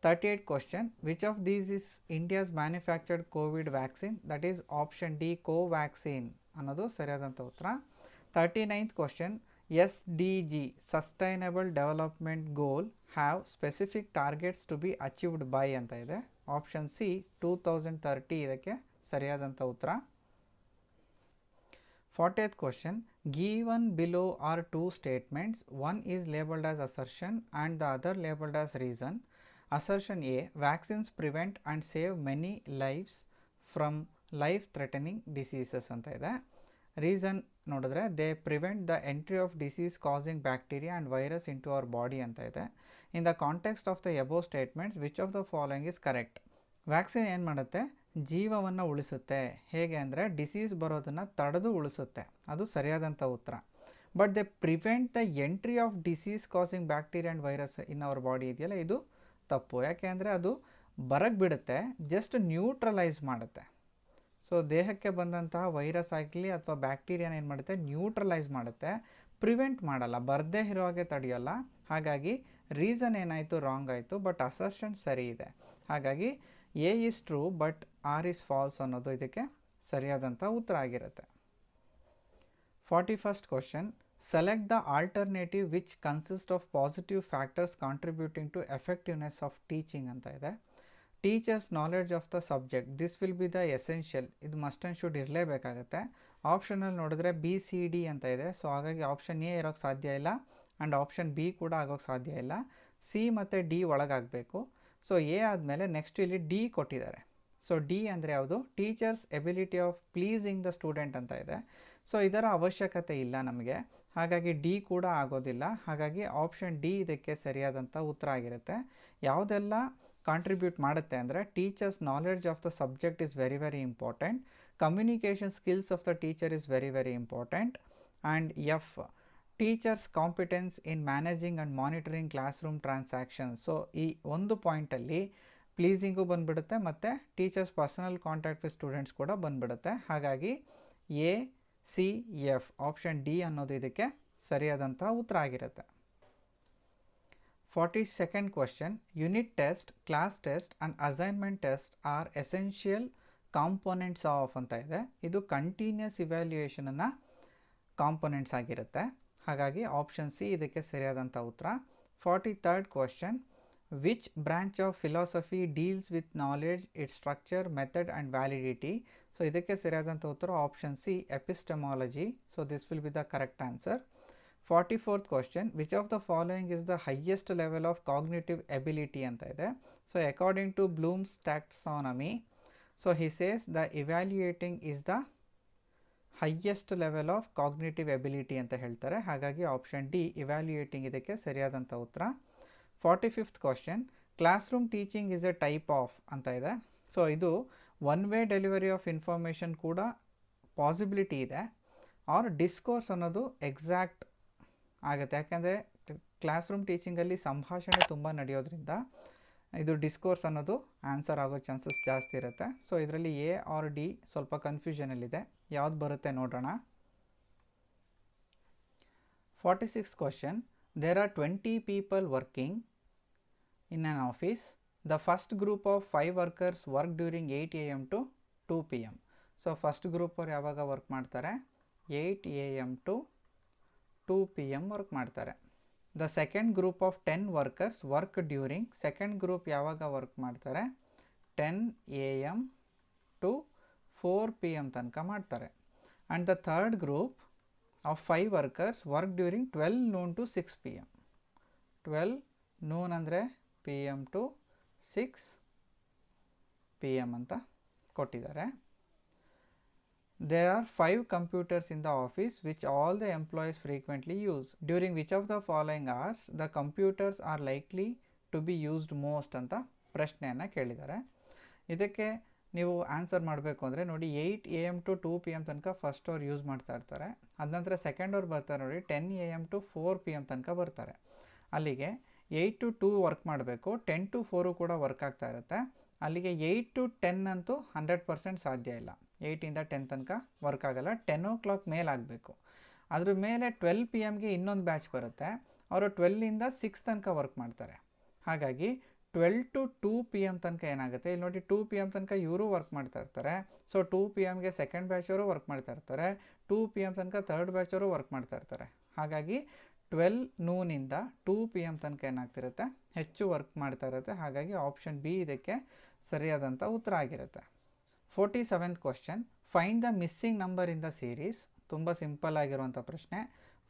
38th question, which of these is India's manufactured COVID vaccine? That is option D, Covaxin ಅನ್ನೋದು ಸರಿಯಾದಂಥ ಉತ್ತರ. 39th question, SDG sustainable development goal have specific targets to be achieved by ಅಂತ ಇದೆ. ಆಪ್ಷನ್ ಸಿ, 2030 ಇದಕ್ಕೆ ಸರಿಯಾದಂಥ ಉತ್ತರ. 40th question, given below are two statements. One is labeled as assertion and the other labeled as reason. Assertion A, vaccines prevent and save many lives from life-threatening diseases ಅಂತ ಇದೆ. Reason ನೋಡಿದ್ರೆ, they prevent the entry of disease causing bacteria and virus into our body ಅಂತ ಇದೆ. In the context of the above statements, which of the following is correct? Vaccine ಏನು ಮಾಡುತ್ತೆ? ಜೀವವನ್ನು ಉಳಿಸುತ್ತೆ. ಹೇಗೆ ಅಂದರೆ ಡಿಸೀಸ್ ಬರೋದನ್ನು ತಡೆದು ಉಳಿಸುತ್ತೆ, ಅದು ಸರಿಯಾದಂಥ ಉತ್ತರ. But they prevent the entry of disease causing bacteria and virus in our body ಇದೆಯಲ್ಲ, ಇದು ತಪ್ಪು. ಯಾಕೆ ಅಂದರೆ ಅದು ಬರಕ್ಕೆ ಬಿಡುತ್ತೆ, ಜಸ್ಟ್ ನ್ಯೂಟ್ರಲೈಸ್ ಮಾಡುತ್ತೆ. ಸೊ ದೇಹಕ್ಕೆ ಬಂದಂತಹ ವೈರಸ್ ಆಗಲಿ ಅಥವಾ ಬ್ಯಾಕ್ಟೀರಿಯಾನ ಏನು ಮಾಡುತ್ತೆ? ನ್ಯೂಟ್ರಲೈಸ್ ಮಾಡುತ್ತೆ, ಪ್ರಿವೆಂಟ್ ಮಾಡಲ್ಲ, ಬರದೇ ಇರೋ ಹಾಗೆ ತಡೆಯೋಲ್ಲ. ಹಾಗಾಗಿ ರೀಸನ್ ಏನಾಯಿತು? ರಾಂಗ್ ಆಯಿತು. ಬಟ್ ಅಸರ್ಷನ್ ಸರಿ ಇದೆ. ಹಾಗಾಗಿ A is true but R is false ಅನ್ನೋದು ಇದಕ್ಕೆ ಸರಿಯಾದಂಥ ಉತ್ತರ ಆಗಿರುತ್ತೆ. 41st question, select the alternative which consist of positive factors contributing to effectiveness of teaching ಅಂತ ಇದೆ. Teachers knowledge of the subject, this will be the essential. ಇದು ಮಸ್ಟ್ ಆ್ಯಂಡ್ ಶುಡ್ ಇರಲೇಬೇಕಾಗುತ್ತೆ. ಆಪ್ಷನಲ್ಲಿ ನೋಡಿದ್ರೆ BCD ಅಂತ ಇದೆ. ಸೊ ಹಾಗಾಗಿ ಆಪ್ಷನ್ ಎ ಇರೋಕ್ಕೆ ಸಾಧ್ಯ ಇಲ್ಲ ಆ್ಯಂಡ್ ಆಪ್ಷನ್ ಬಿ ಕೂಡ ಆಗೋಕ್ಕೆ ಸಾಧ್ಯ ಇಲ್ಲ. ಸಿ ಮತ್ತು ಡಿ ಒಳಗಾಗಬೇಕು. ಸೊ ಎ ಆದಮೇಲೆ ನೆಕ್ಸ್ಟ್ ಇಲ್ಲಿ ಡಿ ಕೊಟ್ಟಿದ್ದಾರೆ. ಸೊ ಡಿ ಅಂದರೆ ಯಾವುದು? Teachers ability of pleasing the student ಅಂತ ಇದೆ. ಸೊ ಇದರ ಅವಶ್ಯಕತೆ ಇಲ್ಲ ನಮಗೆ, ಹಾಗಾಗಿ ಡಿ ಕೂಡ ಆಗೋದಿಲ್ಲ. ಹಾಗಾಗಿ ಆಪ್ಷನ್ ಡಿ ಇದಕ್ಕೆ ಸರಿಯಾದಂಥ ಉತ್ತರ ಆಗಿರುತ್ತೆ. ಯಾವುದೆಲ್ಲ ಕಾಂಟ್ರಿಬ್ಯೂಟ್ ಮಾಡುತ್ತೆ ಅಂದರೆ teachers knowledge of the subject is very very important, communication skills of the teacher is very very important, and F, teachers competence in managing and monitoring class room transactions. So ಈ ಒಂದು ಪಾಯಿಂಟಲ್ಲಿ ಪ್ಲೀಸಿಂಗು ಬಂದುಬಿಡುತ್ತೆ ಮತ್ತು teachers personal contact with students ಕೂಡ ಬಂದುಬಿಡುತ್ತೆ. ಹಾಗಾಗಿ A, C, F, option D ಅನ್ನೋದು ಇದಕ್ಕೆ ಸರಿಯಾದಂಥ ಉತ್ತರ ಆಗಿರುತ್ತೆ. 42nd question, unit test, class test and assignment test R essential components of ಅಂತ ಇದೆ. ಇದು ಕಂಟಿನ್ಯೂಸ್ ಇವ್ಯಾಲ್ಯೂಯೇಷನನ್ನು ಕಾಂಪೊನೆಂಟ್ಸ್ ಆಗಿರುತ್ತೆ. ಹಾಗಾಗಿ ಆಪ್ಷನ್ ಸಿ ಇದಕ್ಕೆ ಸರಿಯಾದಂಥ ಉತ್ತರ. 43rd question, which branch of philosophy deals with knowledge, its structure, method and validity? So ಇದಕ್ಕೆ ಸರಿಯಾದಂಥ ಉತ್ತರ option C, epistemology. So this will be the correct answer. 44th question, which of the following is the highest level of cognitive ability ಅಂತ ಇದೆ. So according to Bloom's taxonomy, so he says the evaluating is the highest level of cognitive ability ಅಂತ ಹೇಳ್ತಾರೆ. ಹಾಗಾಗಿ ಆಪ್ಷನ್ ಡಿ, ಇವ್ಯಾಲ್ಯೂಯೇಟಿಂಗ್ ಇದಕ್ಕೆ ಸರಿಯಾದಂಥ ಉತ್ತರ. 45th question, class room teaching is A type of ಅಂತ ಇದೆ. ಸೊ ಇದು one way delivery of information ಕೂಡ ಪಾಸಿಬಿಲಿಟಿ ಇದೆ, ಆರ್ ಡಿಸ್ಕೋರ್ಸ್ ಅನ್ನೋದು ಎಕ್ಸಾಕ್ಟ್ ಆಗುತ್ತೆ. ಯಾಕೆಂದರೆ ಕ್ಲಾಸ್ ರೂಮ್ ಟೀಚಿಂಗಲ್ಲಿ ಸಂಭಾಷಣೆ ತುಂಬ ನಡೆಯೋದ್ರಿಂದ ಇದು ಡಿಸ್ಕೋರ್ಸ್ ಅನ್ನೋದು ಆನ್ಸರ್ ಆಗೋ ಚಾನ್ಸಸ್ ಜಾಸ್ತಿ ಇರುತ್ತೆ. ಸೊ ಇದರಲ್ಲಿ ಎ ಆರ್ ಡಿ ಸ್ವಲ್ಪ ಕನ್ಫ್ಯೂಷನಲ್ಲಿದೆ, ಯಾವ್ದು ಬರುತ್ತೆ ನೋಡೋಣ. 46th question, there are 20 people working in an office. The first group of 5 workers work during 8 AM to 2 PM. So first group ಅವ್ರು ಯಾವಾಗ ವರ್ಕ್ ಮಾಡ್ತಾರೆ? 8 AM to 2 PM ವರ್ಕ್ ಮಾಡ್ತಾರೆ. The second group of 10 workers work during, second group ಯಾವಾಗ ವರ್ಕ್ ಮಾಡ್ತಾರೆ? 10 AM to 4 PM ತನಕ ಮಾಡ್ತಾರೆ. And the third group of 5 workers work during 12 noon to 6 PM. 12 noon ಅಂದರೆ PM to 6 PM ಅಂತ ಕೊಟ್ಟಿದ್ದಾರೆ. There are 5 computers in the office which all the employees frequently use. During which of the following hours the computers are likely to be used most ಅಂತ ಪ್ರಶ್ನೆಯನ್ನು ಕೇಳಿದ್ದಾರೆ. ಇದಕ್ಕೆ ನೀವು ಆನ್ಸರ್ ಮಾಡಬೇಕು ಅಂದರೆ ನೋಡಿ 8 AM to 2 PM ತನಕ ಫಸ್ಟ್ ಅವ್ರು ಯೂಸ್ ಮಾಡ್ತಾ ಇರ್ತಾರೆ. ಅದ ನಂತರ ಸೆಕೆಂಡ್ ಅವ್ರು ಬರ್ತಾರೆ ನೋಡಿ 10 AM to 4 PM ತನಕ ಬರ್ತಾರೆ. ಅಲ್ಲಿಗೆ 8 to 2 ವರ್ಕ್ ಮಾಡಬೇಕು, 10 to 4 ಕೂಡ ವರ್ಕ್ ಆಗ್ತಾ ಇರುತ್ತೆ. ಅಲ್ಲಿಗೆ 8 to 10 ಅಂತೂ 100% ಸಾಧ್ಯ ಇಲ್ಲ. 8ಇಂದ 10 ತನಕ ವರ್ಕ್ ಆಗಲ್ಲ. 10 o'clock ಮೇಲೆ ಆಗಬೇಕು. ಅದ್ರ ಮೇಲೆ 12 PMಗೆ ಇನ್ನೊಂದು ಬ್ಯಾಚ್ ಬರುತ್ತೆ. ಅವರು 12ಇಂದ 6 ತನಕ ವರ್ಕ್ ಮಾಡ್ತಾರೆ. ಹಾಗಾಗಿ 12 to 2 PM ತನಕ ಏನಾಗುತ್ತೆ, ಇಲ್ಲಿ ನೋಡಿ 2 PM ತನಕ ಇವರು ವರ್ಕ್ ಮಾಡ್ತಾ ಇರ್ತಾರೆ. ಸೊ 2 PMಗೆ ಸೆಕೆಂಡ್ ಬ್ಯಾಚ್ ಅವರು ವರ್ಕ್ ಮಾಡ್ತಾ ಇರ್ತಾರೆ. 2 PM ತನಕ ಥರ್ಡ್ ಬ್ಯಾಚ್ ಅವರು ವರ್ಕ್ ಮಾಡ್ತಾ ಇರ್ತಾರೆ. ಹಾಗಾಗಿ 12 noonನಿಂದ 2 PM ತನಕ ಏನಾಗ್ತಿರುತ್ತೆ, ಹೆಚ್ಚು ವರ್ಕ್ ಮಾಡ್ತಾ ಇರುತ್ತೆ. ಹಾಗಾಗಿ ಆಪ್ಷನ್ ಬಿ ಇದಕ್ಕೆ ಸರಿಯಾದಂಥ ಉತ್ತರ ಆಗಿರುತ್ತೆ. 47th question, find the missing number in the series. ತುಂಬ ಸಿಂಪಲ್ ಆಗಿರುವಂಥ ಪ್ರಶ್ನೆ.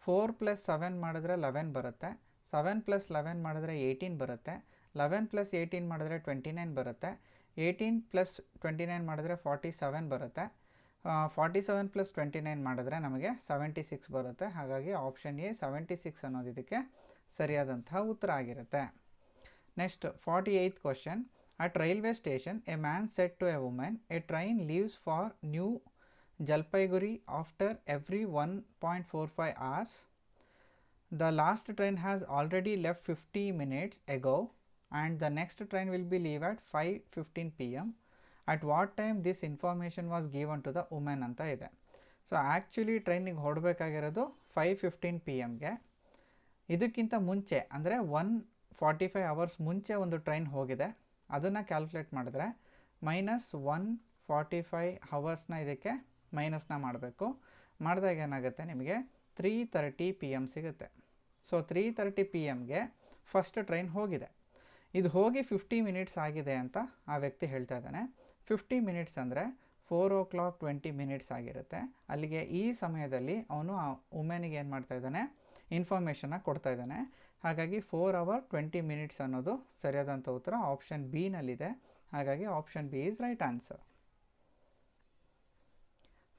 4 + 7 ಮಾಡಿದ್ರೆ 11 ಬರುತ್ತೆ. 7 + 11 ಮಾಡಿದ್ರೆ 18 ಬರುತ್ತೆ. 11 + 18 ಮಾಡಿದ್ರೆ 29 ಬರುತ್ತೆ. 18 + 29 ಮಾಡಿದ್ರೆ 47 ಬರುತ್ತೆ. 47 + 29 ಮಾಡಿದ್ರೆ ನಮಗೆ 76 ಬರುತ್ತೆ. ಹಾಗಾಗಿ ಆಪ್ಷನ್ ಎ 76 ಅನ್ನೋದು ಇದಕ್ಕೆ ಸರಿಯಾದಂತಹ ಉತ್ತರ ಆಗಿರುತ್ತೆ. Next 48th question, at railway station a man said to a women, a train leaves for New Jalpaiguri after every 1.45 hours. The last train has already left 50 minutes ago and the next train will be leave at 5:15 PM. At what time this information was given to the woman ಅಂತ ಇದೆ. ಸೊ ಆ್ಯಕ್ಚುಲಿ ಟ್ರೈನಿಗೆ ಹೊರಡಬೇಕಾಗಿರೋದು 5:15 PMಗೆ. ಇದಕ್ಕಿಂತ ಮುಂಚೆ ಅಂದರೆ 1:45 hours ಮುಂಚೆ ಒಂದು ಟ್ರೈನ್ ಹೋಗಿದೆ. ಅದನ್ನು ಕ್ಯಾಲ್ಕುಲೇಟ್ ಮಾಡಿದ್ರೆ -1:45 hours ಇದಕ್ಕೆ ಮೈನಸ್ನ ಮಾಡಬೇಕು. ಮಾಡಿದಾಗ ಏನಾಗುತ್ತೆ, ನಿಮಗೆ 3:30 PM ಸಿಗುತ್ತೆ. ಸೊ 3:30 PMಗೆ ಫಸ್ಟ್ ಟ್ರೈನ್ ಹೋಗಿದೆ. ಇದು ಹೋಗಿ 50 ಮಿನಿಟ್ಸ್ ಆಗಿದೆ ಅಂತ ಆ ವ್ಯಕ್ತಿ ಹೇಳ್ತಾ ಇದ್ದಾನೆ. 50 ಮಿನಿಟ್ಸ್ ಅಂದರೆ 4 o'clock 20 minutes ಆಗಿರುತ್ತೆ. ಅಲ್ಲಿಗೆ ಈ ಸಮಯದಲ್ಲಿ ಅವನು ಆ ವುಮೆನಿಗೆ ಏನು ಮಾಡ್ತಾ ಇದ್ದಾನೆ, ಇನ್ಫಾರ್ಮೇಷನ್ನ ಕೊಡ್ತಾ ಇದ್ದಾನೆ. ಹಾಗಾಗಿ 4 hours 20 minutes ಅನ್ನೋದು ಸರಿಯಾದಂಥ ಉತ್ತರ ಆಪ್ಷನ್ ಬಿ ನಲ್ಲಿದೆ. ಹಾಗಾಗಿ option B is right answer.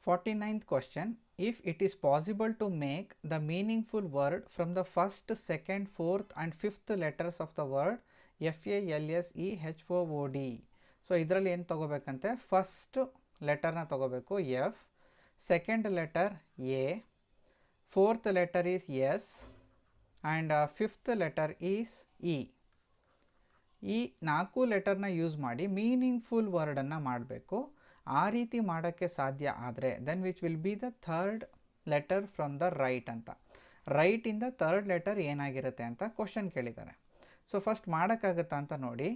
49th question, if it is possible to make the meaningful word from the first, second, fourth and fifth letters of the word FALSEHOOD. So ಇದರಲ್ಲಿ ಏನು ತಗೋಬೇಕಂತೆ, ಫಸ್ಟ್ ಲೆಟರ್ನ ತಗೋಬೇಕು F, second letter A, fourth letter is S and fifth letter is E. ಈ 4 ಲೆಟರ್ನ ಯೂಸ್ ಮಾಡಿ ಮೀನಿಂಗ್ಫುಲ್ ವರ್ಡನ್ನು ಮಾಡಬೇಕು. ಆ ರೀತಿ ಮಾಡೋಕ್ಕೆ ಸಾಧ್ಯ ಆದರೆ then which will be the third letter from the right ಅಂತ. ರೈಟಿಂದ ಥರ್ಡ್ ಲೆಟರ್ ಏನಾಗಿರುತ್ತೆ ಅಂತ ಕ್ವಶನ್ ಕೇಳಿದ್ದಾರೆ. ಸೊ ಫಸ್ಟ್ ಮಾಡೋಕ್ಕಾಗುತ್ತಾ ಅಂತ ನೋಡಿ.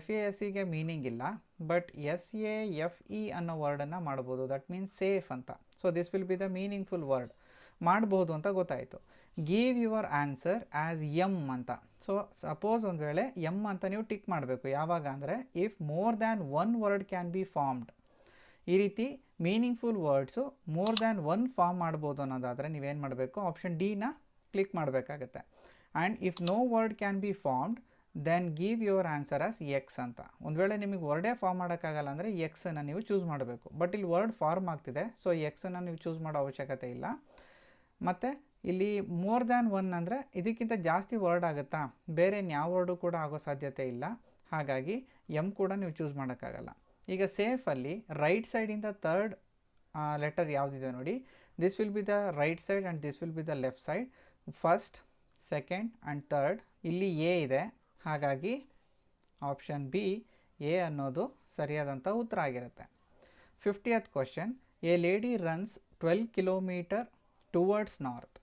FASEಗೆ ಮೀನಿಂಗ್ ಇಲ್ಲ, ಬಟ್ SAFE ಅನ್ನೋ ವರ್ಡನ್ನು ಮಾಡ್ಬೋದು. ದಟ್ ಮೀನ್ಸ್ ಸೇಫ್ ಅಂತ. So this will be the meaningful word. ಮಾಡ್ಬೋದು ಅಂತ ಗೊತ್ತಾಯಿತು. Give your answer as M ಅಂತ. ಸೊ ಸಪೋಸ್ ಒಂದು ವೇಳೆ ಎಮ್ ಅಂತ ನೀವು ಟಿಕ್ ಮಾಡಬೇಕು. ಯಾವಾಗ ಅಂದರೆ if more than 1 word can be formed. ಈ ರೀತಿ meaningful words more than 1 form ಮಾಡ್ಬೋದು ಅನ್ನೋದಾದರೆ ನೀವೇನು ಮಾಡಬೇಕು, ಆಪ್ಷನ್ ಡಿನ ಕ್ಲಿಕ್ ಮಾಡಬೇಕಾಗತ್ತೆ. And if no word can be formed then give your answer as X ಅಂತ. ಒಂದು ವೇಳೆ ನಿಮಗೆ ವರ್ಡೇ ಫಾರ್ಮ್ ಮಾಡೋಕ್ಕಾಗಲ್ಲ ಅಂದರೆ ಎಕ್ಸನ್ನು ನೀವು ಚೂಸ್ ಮಾಡಬೇಕು. ಬಟ್ ಇಲ್ಲಿ ವರ್ಡ್ ಫಾರ್ಮ್ ಆಗ್ತಿದೆ, ಸೊ ಎಕ್ಸನ್ನು ನೀವು ಚೂಸ್ ಮಾಡೋ ಅವಶ್ಯಕತೆ ಇಲ್ಲ. ಮತ್ತು ಇಲ್ಲಿ ಮೋರ್ ದ್ಯಾನ್ 1 ಅಂದರೆ ಇದಕ್ಕಿಂತ ಜಾಸ್ತಿ ವರ್ಡ್ ಆಗುತ್ತಾ, ಬೇರೆ ಯಾವ ವರ್ಡು ಕೂಡ ಆಗೋ ಸಾಧ್ಯತೆ ಇಲ್ಲ. ಹಾಗಾಗಿ ಎಮ್ ಕೂಡ ನೀವು ಚೂಸ್ ಮಾಡೋಕ್ಕಾಗಲ್ಲ. ಈಗ ಸೇಫಲ್ಲಿ ರೈಟ್ ಸೈಡಿಂದ ಥರ್ಡ್ ಲೆಟರ್ ಯಾವುದಿದೆ ನೋಡಿ, this will be the right side and this will be the left side. First, second and third. ಇಲ್ಲಿ ಎ ಇದೆ. ಹಾಗಾಗಿ ಆಪ್ಷನ್ ಬಿ ಎ ಅನ್ನೋದು ಸರಿಯಾದಂಥ ಉತ್ತರ ಆಗಿರುತ್ತೆ. 50th question, a lady runs 12 kilometers towards north.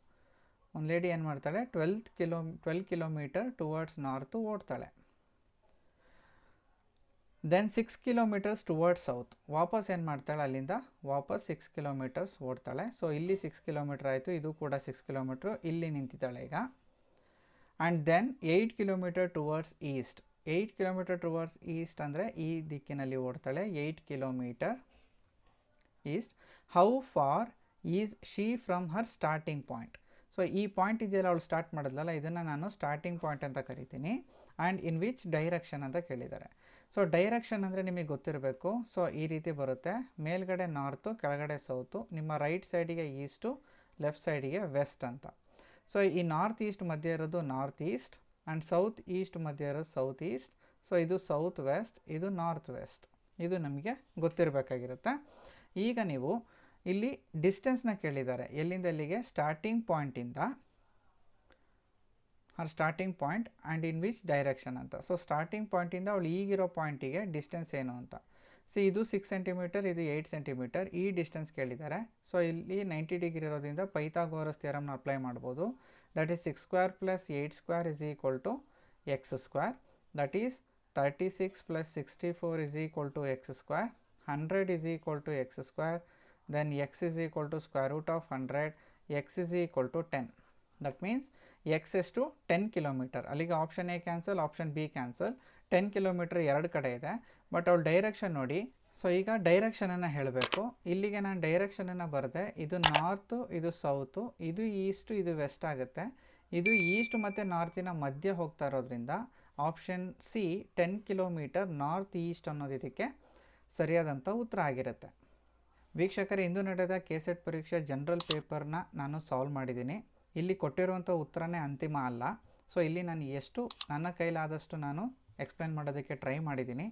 ಒಂದು ಲೇಡಿ ಏನು ಮಾಡ್ತಾಳೆ, 12 kilometers ಟುವರ್ಡ್ಸ್ ನಾರ್ತು ಓಡ್ತಾಳೆ. Then 6 kilometers towards south. ವಾಪಸ್ ಏನು ಮಾಡ್ತಾಳೆ, ಅಲ್ಲಿಂದ ವಾಪಸ್ 6 kilometers ಓಡ್ತಾಳೆ. ಸೊ ಇಲ್ಲಿ 6 kilometers ಆಯಿತು, ಇದು ಕೂಡ 6 kilometers. ಇಲ್ಲಿ ನಿಂತಿದ್ದಾಳೆ ಈಗ. And then 8 kilometers towards east. 8 kilometers towards east ಅಂದರೆ ಈ ದಿಕ್ಕಿನಲ್ಲಿ ಓಡ್ತಾಳೆ. 8 kilometers east. How far is she from her starting point. So ಈ ಪಾಯಿಂಟ್ ಇದೆಯಲ್ಲ, ಅವಳು ಸ್ಟಾರ್ಟ್ ಮಾಡಿದ್ಲಲ್ಲ, ಇದನ್ನು ನಾನು ಸ್ಟಾರ್ಟಿಂಗ್ ಪಾಯಿಂಟ್ ಅಂತ ಕರಿತೀನಿ. ಆ್ಯಂಡ್ ಇನ್ ವಿಚ್ ಡೈರೆಕ್ಷನ್ ಅಂತ ಕೇಳಿದ್ದಾರೆ. ಸೊ ಡೈರೆಕ್ಷನ್ ಅಂದರೆ ನಿಮಗೆ ಗೊತ್ತಿರಬೇಕು. ಸೊ ಈ ರೀತಿ ಬರುತ್ತೆ, ಮೇಲ್ಗಡೆ ನಾರ್ತು, ಕೆಳಗಡೆ ಸೌತು, ನಿಮ್ಮ ರೈಟ್ ಸೈಡಿಗೆ ಈಸ್ಟು, ಲೆಫ್ಟ್ ಸೈಡಿಗೆ ವೆಸ್ಟ್ ಅಂತ. ಸೊ ಈ ನಾರ್ತ್ ಈಸ್ಟ್ ಮಧ್ಯೆ ಇರೋದು north East and south East ಮಧ್ಯೆ ಇರೋದು ಸೌತ್ ಈಸ್ಟ್. ಸೊ ಇದು ಸೌತ್ ವೆಸ್ಟ್, ಇದು ನಾರ್ತ್ ವೆಸ್ಟ್. ಇದು ನಮಗೆ ಗೊತ್ತಿರಬೇಕಾಗಿರುತ್ತೆ. ಈಗ ನೀವು ಇಲ್ಲಿ ಡಿಸ್ಟೆನ್ಸ್ನ ಕೇಳಿದ್ದಾರೆ, ಎಲ್ಲಿಂದ ಎಲ್ಲಿಗೆ, ಸ್ಟಾರ್ಟಿಂಗ್ ಪಾಯಿಂಟಿಂದ starting point and in which direction ಅಂತ. ಸೊ ಸ್ಟಾರ್ಟಿಂಗ್ ಪಾಯಿಂಟಿಂದ ಅವಳು ಈಗಿರೋ ಪಾಯಿಂಟಿಗೆ ಡಿಸ್ಟೆನ್ಸ್ ಏನು ಅಂತ. ಇದು 6 ಸೆಂಟಿಮೀಟರ್, ಇದು 8 ಸೆಂಟಿಮೀಟರ್, ಈ ಡಿಸ್ಟೆನ್ಸ್ ಕೇಳಿದ್ದಾರೆ. ಸೊ ಇಲ್ಲಿ 90 ಡಿಗ್ರಿ ಇರೋದ್ರಿಂದ ಪೈಥಾಗೋರಸ್ ಥಿಯರಮ್ನ ಅಪ್ಲೈ ಮಾಡ್ಬೋದು. That is 6 square plus 8 square is equal to X square. That is 36 plus 64 is equal to X square. 100 is equal to X square. Then X is equal to square root of 100. X is equal to 10. That means X ಎಷ್ಟು 10 ಕಿಲೋಮೀಟರ್. ಅಲ್ಲಿಗೆ option A cancel, option B cancel. 10 kilometre ಎರಡು ಕಡೆ ಇದೆ, ಬಟ್ ಅವ್ಳು ಡೈರೆಕ್ಷನ್ ನೋಡಿ. ಸೊ ಈಗ ಡೈರೆಕ್ಷನನ್ನು ಹೇಳಬೇಕು. ಇಲ್ಲಿಗೆ ನಾನು ಡೈರೆಕ್ಷನನ್ನು ಬರೆದೆ, ಇದು ನಾರ್ತು, ಇದು ಸೌತು, ಇದು ಈಸ್ಟು, ಇದು ವೆಸ್ಟ್ ಆಗುತ್ತೆ. ಇದು ಈಸ್ಟ್ ಮತ್ತು ನಾರ್ತಿನ ಮಧ್ಯೆ ಹೋಗ್ತಾ ಇರೋದ್ರಿಂದ option C 10 kilometre north East ಅನ್ನೋದು ಇದಕ್ಕೆ ಸರಿಯಾದಂಥ ಉತ್ತರ ಆಗಿರುತ್ತೆ. ವೀಕ್ಷಕರೇ, ಇಂದು ನಡೆದ ಕೆಸೆಟ್ ಪರೀಕ್ಷೆ ಜನರಲ್ ಪೇಪರ್ನ ನಾನು ಸಾಲ್ವ್ ಮಾಡಿದ್ದೀನಿ. ಇಲ್ಲಿ ಕೊಟ್ಟಿರುವಂಥ ಉತ್ತರನೇ ಅಂತಿಮ ಅಲ್ಲ. ಸೊ ಇಲ್ಲಿ ನಾನು ಎಷ್ಟು ನನ್ನ ಕೈಲಾದಷ್ಟು ನಾನು ಎಕ್ಸ್ಪ್ಲೈನ್ ಮಾಡೋದಕ್ಕೆ ಟ್ರೈ ಮಾಡಿದ್ದೀನಿ.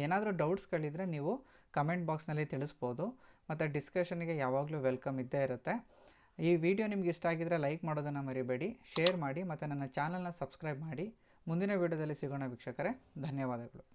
ಏನಾದರೂ ಡೌಟ್ಸ್ಗಳಿದ್ದರೆ ನೀವು ಕಮೆಂಟ್ ಬಾಕ್ಸ್ನಲ್ಲಿ ತಿಳಿಸ್ಬೋದು. ಮತ್ತು ಡಿಸ್ಕಷನ್ಗೆ ಯಾವಾಗಲೂ ವೆಲ್ಕಮ್ ಇದ್ದೇ ಇರುತ್ತೆ. ಈ ವಿಡಿಯೋ ನಿಮ್ಗೆ ಇಷ್ಟ ಆಗಿದ್ದರೆ ಲೈಕ್ ಮಾಡೋದನ್ನು ಮರಿಬೇಡಿ, ಶೇರ್ ಮಾಡಿ ಮತ್ತು ನನ್ನ ಚಾನಲ್ನ ಸಬ್ಸ್ಕ್ರೈಬ್ ಮಾಡಿ. ಮುಂದಿನ ವಿಡಿಯೋದಲ್ಲಿ ಸಿಗೋಣ ವೀಕ್ಷಕರೇ. ಧನ್ಯವಾದಗಳು.